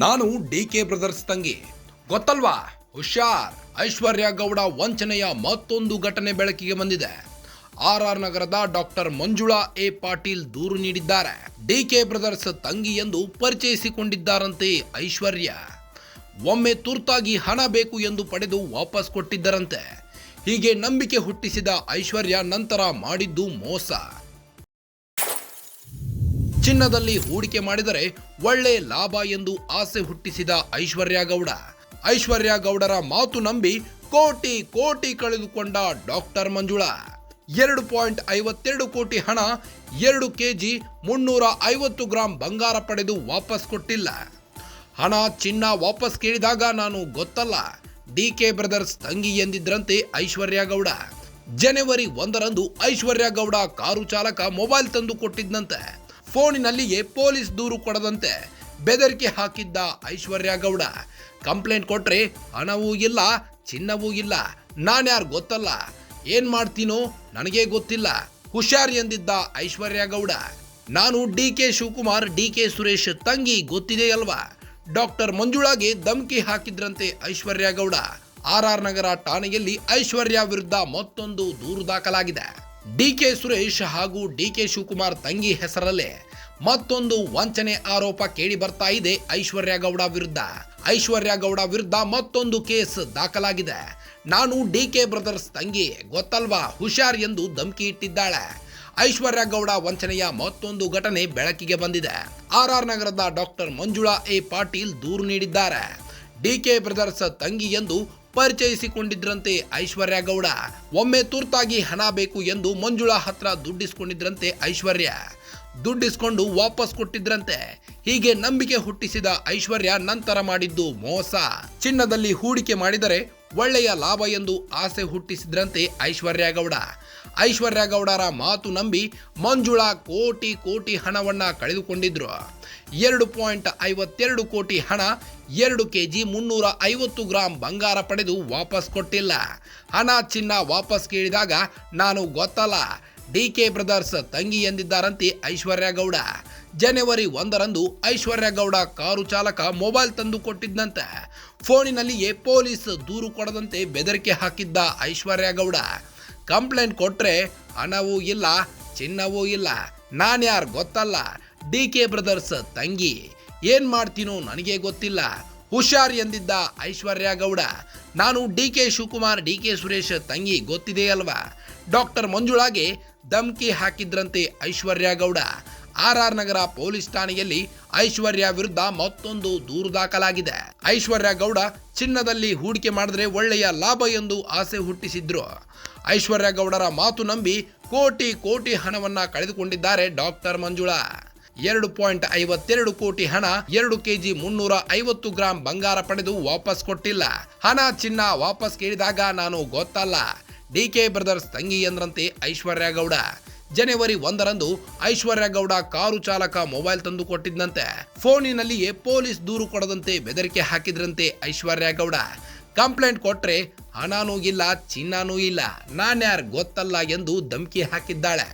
ನಾನು DK brothers ತಂಗಿ ಗೊತ್ತಲ್ವಾ? ಹುಷಾರ್. ಐಶ್ವರ್ಯ ಗೌಡ ವಂಚನೆಯ ಮತ್ತೊಂದು ಘಟನೆ ಬೆಳಕಿಗೆ ಬಂದಿದೆ. ಆರ್ ನಗರದ ಡಾಕ್ಟರ್ ಮಂಜುಳಾ ಎ ಪಾಟೀಲ್ ದೂರು ನೀಡಿದ್ದಾರೆ. ಡಿಕೆ ಬ್ರದರ್ಸ್ ತಂಗಿ ಎಂದು ಪರಿಚಯಿಸಿಕೊಂಡಿದ್ದಾರಂತೆ ಐಶ್ವರ್ಯ. ಒಮ್ಮೆ ತುರ್ತಾಗಿ ಹಣ ಬೇಕು ಎಂದು ಪಡೆದು ವಾಪಸ್ ಕೊಟ್ಟಿದ್ದರಂತೆ. ಹೀಗೆ ನಂಬಿಕೆ ಹುಟ್ಟಿಸಿದ ಐಶ್ವರ್ಯ ನಂತರ ಮಾಡಿದ್ದು ಮೋಸ. ಚಿನ್ನದಲ್ಲಿ ಹೂಡಿಕೆ ಮಾಡಿದರೆ ಒಳ್ಳೆ ಲಾಭ ಎಂದು ಆಸೆ ಹುಟ್ಟಿಸಿದ ಐಶ್ವರ್ಯ ಗೌಡರ ಮಾತು ನಂಬಿ ಕೋಟಿ ಕೋಟಿ ಕಳೆದುಕೊಂಡ ಡಾಕ್ಟರ್ ಮಂಜುಳಾ. 2.52 ಕೋಟಿ ಹಣ, 2 ಕೆಜಿ 350 ಗ್ರಾಂ ಬಂಗಾರ ಪಡೆದು ವಾಪಸ್ ಕೊಟ್ಟಿಲ್ಲ. ಹಣ ಚಿನ್ನ ವಾಪಸ್ ಕೇಳಿದಾಗ ನಾನು ಗೊತ್ತಲ್ಲ, ಡಿಕೆ ಬ್ರದರ್ಸ್ ತಂಗಿ ಎಂದಿದ್ರಂತೆ ಐಶ್ವರ್ಯ ಗೌಡ. ಜನವರಿ 1ರಂದು ಐಶ್ವರ್ಯ ಗೌಡ ಕಾರು ಚಾಲಕ ಮೊಬೈಲ್ ತಂದು ಕೊಟ್ಟಿದ್ದಂತೆ. ಫೋನಿನಲ್ಲಿಯೇ ಪೊಲೀಸ್ ದೂರು ಕೊಡದಂತೆ ಬೆದರಿಕೆ ಹಾಕಿದ್ದ ಐಶ್ವರ್ಯ ಗೌಡ. ಕಂಪ್ಲೇಂಟ್ ಕೊಟ್ರೆ ಹಣವೂ ಇಲ್ಲ, ಚಿನ್ನವೂ ಇಲ್ಲ, ನಾನ್ಯಾರು ಗೊತ್ತಲ್ಲ, ಏನ್ ಮಾಡ್ತೀನೋ ನನಗೇ ಗೊತ್ತಿಲ್ಲ, ಹುಷಾರ್ ಎಂದಿದ್ದ ಐಶ್ವರ್ಯ ಗೌಡ. ನಾನು ಡಿಕೆ ಶಿವಕುಮಾರ್, ಡಿಕೆ ಸುರೇಶ್ ತಂಗಿ ಗೊತ್ತಿದೆಯಲ್ವಾ? ಡಾಕ್ಟರ್ ಮಂಜುಳಾಗೆ ಧಮಕಿ ಹಾಕಿದ್ರಂತೆ ಐಶ್ವರ್ಯ ಗೌಡ. ಆರ್ ನಗರ ಠಾಣೆಯಲ್ಲಿ ಐಶ್ವರ್ಯ ವಿರುದ್ಧ ಮತ್ತೊಂದು ದೂರು ದಾಖಲಾಗಿದೆ. ಡಿಕೆ ಸುರೇಶ್ ಹಾಗೂ ಡಿಕೆ ಶಿವಕುಮಾರ್ ತಂಗಿ ಹೆಸರಲ್ಲೇ ಮತ್ತೊಂದು ವಂಚನೆ ಆರೋಪ ಕೇಳಿ ಬರ್ತಾ ಇದೆ ಐಶ್ವರ್ಯ ಗೌಡ ವಿರುದ್ಧ ಮತ್ತೊಂದು ಕೇಸ್ ದಾಖಲಾಗಿದೆ. ನಾನು ಡಿಕೆ ಬ್ರದರ್ಸ್ ತಂಗಿ ಗೊತ್ತಲ್ವಾ, ಹುಷಾರ್ ಎಂದು ಧಮಕಿ ಇಟ್ಟಿದ್ದಾಳೆ. ಐಶ್ವರ್ಯ ಗೌಡ ವಂಚನೆಯ ಮತ್ತೊಂದು ಘಟನೆ ಬೆಳಕಿಗೆ ಬಂದಿದೆ. ಆರ್ ನಗರದ ಡಾಕ್ಟರ್ ಮಂಜುಳಾ ಎ ಪಾಟೀಲ್ ದೂರು ನೀಡಿದ್ದಾರೆ. ಡಿಕೆ ಬ್ರದರ್ಸ್ ತಂಗಿ ಎಂದು ಪರಿಚಯಿಸಿಕೊಂಡಿದ್ರಂತೆ ಐಶ್ವರ್ಯ ಗೌಡ. ಒಮ್ಮೆ ತುರ್ತಾಗಿ ಹಣ ಬೇಕು ಎಂದು ಮಂಜುಳಾ ಹತ್ರ ದುಡ್ಡಿಸ್ಕೊಂಡಿದ್ರಂತೆ ಐಶ್ವರ್ಯ. ದುಡ್ಡಿಸ್ಕೊಂಡು ವಾಪಸ್ ಕೊಟ್ಟಿದ್ರಂತೆ. ಹೀಗೆ ನಂಬಿಕೆ ಹುಟ್ಟಿಸಿದ ಐಶ್ವರ್ಯ ನಂತರ ಮಾಡಿದ್ದು ಮೋಸ. ಚಿನ್ನದಲ್ಲಿ ಹೂಡಿಕೆ ಮಾಡಿದರೆ ಒಳ್ಳೆಯ ಲಾಭ ಎಂದು ಆಸೆ ಹುಟ್ಟಿಸಿದ್ರಂತೆ ಐಶ್ವರ್ಯ ಗೌಡರ ಮಾತು ನಂಬಿ ಮಂಜುಳಾ ಕೋಟಿ ಕೋಟಿ ಹಣವನ್ನ ಕಳೆದುಕೊಂಡಿದ್ರು. 2.52 ಕೋಟಿ ಹಣ, 2 ಕೆಜಿ 350 ಗ್ರಾಂ ಬಂಗಾರ ಪಡೆದು ವಾಪಸ್ ಕೊಟ್ಟಿಲ್ಲ. ಹಣ ಚಿನ್ನ ವಾಪಸ್ ಕೇಳಿದಾಗ ನಾನು ಗೊತ್ತಲ್ಲ, ಡಿಕೆ ಬ್ರದರ್ಸ್ ತಂಗಿ ಎಂದಿದ್ದಾರಂತೆ ಐಶ್ವರ್ಯ ಗೌಡ. ಜನವರಿ 1ರಂದು ಐಶ್ವರ್ಯ ಗೌಡ ಕಾರು ಚಾಲಕ ಮೊಬೈಲ್ ತಂದು ಕೊಟ್ಟಿದ್ದಂತೆ. ಫೋನಿನಲ್ಲಿಯೇ ಪೊಲೀಸ್ ದೂರು ಕೊಡದಂತೆ ಬೆದರಿಕೆ ಹಾಕಿದ್ದ ಐಶ್ವರ್ಯ ಗೌಡ. ಕಂಪ್ಲೇಂಟ್ ಕೊಟ್ರೆ ಹಣವೂ ಇಲ್ಲ, ಚಿನ್ನವೂ ಇಲ್ಲ, ನಾನ್ಯಾರು ಗೊತ್ತಲ್ಲ, ಡಿಕೆ ಬ್ರದರ್ಸ್ ತಂಗಿ, ಏನ್ ಮಾಡ್ತೀನೋ ನನಗೆ ಗೊತ್ತಿಲ್ಲ, ಹುಷಾರ್ ಎಂದಿದ್ದ ಐಶ್ವರ್ಯ ಗೌಡ. ನಾನು ಡಿಕೆ ಶಿವಕುಮಾರ್, ಡಿಕೆ ಸುರೇಶ್ ತಂಗಿ ಗೊತ್ತಿದೆಯಲ್ವಾ? ಡಾಕ್ಟರ್ ಮಂಜುಳಾಗೆ ಧಮಕಿ ಹಾಕಿದ್ರಂತೆ ಐಶ್ವರ್ಯ ಗೌಡ. ಆರ್ ನಗರ ಪೊಲೀಸ್ ಠಾಣೆಯಲ್ಲಿ ಐಶ್ವರ್ಯ ವಿರುದ್ಧ ಮತ್ತೊಂದು ದೂರು ದಾಖಲಾಗಿದೆ. ಐಶ್ವರ್ಯ ಗೌಡ ಚಿನ್ನದಲ್ಲಿ ಹೂಡಿಕೆ ಮಾಡಿದ್ರೆ ಒಳ್ಳೆಯ ಲಾಭ ಎಂದು ಆಸೆ ಹುಟ್ಟಿಸಿದ್ರು. ಐಶ್ವರ್ಯ ಗೌಡರ ಮಾತು ನಂಬಿ ಕೋಟಿ ಕೋಟಿ ಹಣವನ್ನ ಕಳೆದುಕೊಂಡಿದ್ದಾರೆ ಡಾಕ್ಟರ್ ಮಂಜುಳಾ. 2.52 ಕೋಟಿ ಹಣ, 2 ಕೆಜಿ 350 ಗ್ರಾಂ ಬಂಗಾರ ಪಡೆದು ವಾಪಸ್ ಕೊಟ್ಟಿಲ್ಲ. ಹಣ ಚಿನ್ನ ವಾಪಸ್ ಕೇಳಿದಾಗ ನಾನು ಗೊತ್ತಲ್ಲ, ಡಿಕೆ ಬ್ರದರ್ಸ್ ತಂಗಿ ಎಂದ್ರಂತೆ ಐಶ್ವರ್ಯ ಗೌಡ. ಜನವರಿ 1ರಂದು ಐಶ್ವರ್ಯ ಗೌಡ ಕಾರು ಚಾಲಕ ಮೊಬೈಲ್ ತಂದು ಕೊಟ್ಟಿದ್ದಂತೆ. ಫೋನಿನಲ್ಲಿಯೇ ಪೊಲೀಸ್ ದೂರು ಕೊಡದಂತೆ ಬೆದರಿಕೆ ಹಾಕಿದ್ರಂತೆ ಐಶ್ವರ್ಯ ಗೌಡ. ಕಂಪ್ಲೇಂಟ್ ಕೊಟ್ರೆ ಹಣನೂ ಇಲ್ಲ, ಚಿನ್ನನೂ ಇಲ್ಲ, ನಾನ್ಯಾರು ಗೊತ್ತಲ್ಲ ಎಂದು ಧಮಕಿ ಹಾಕಿದ್ದಾಳೆ.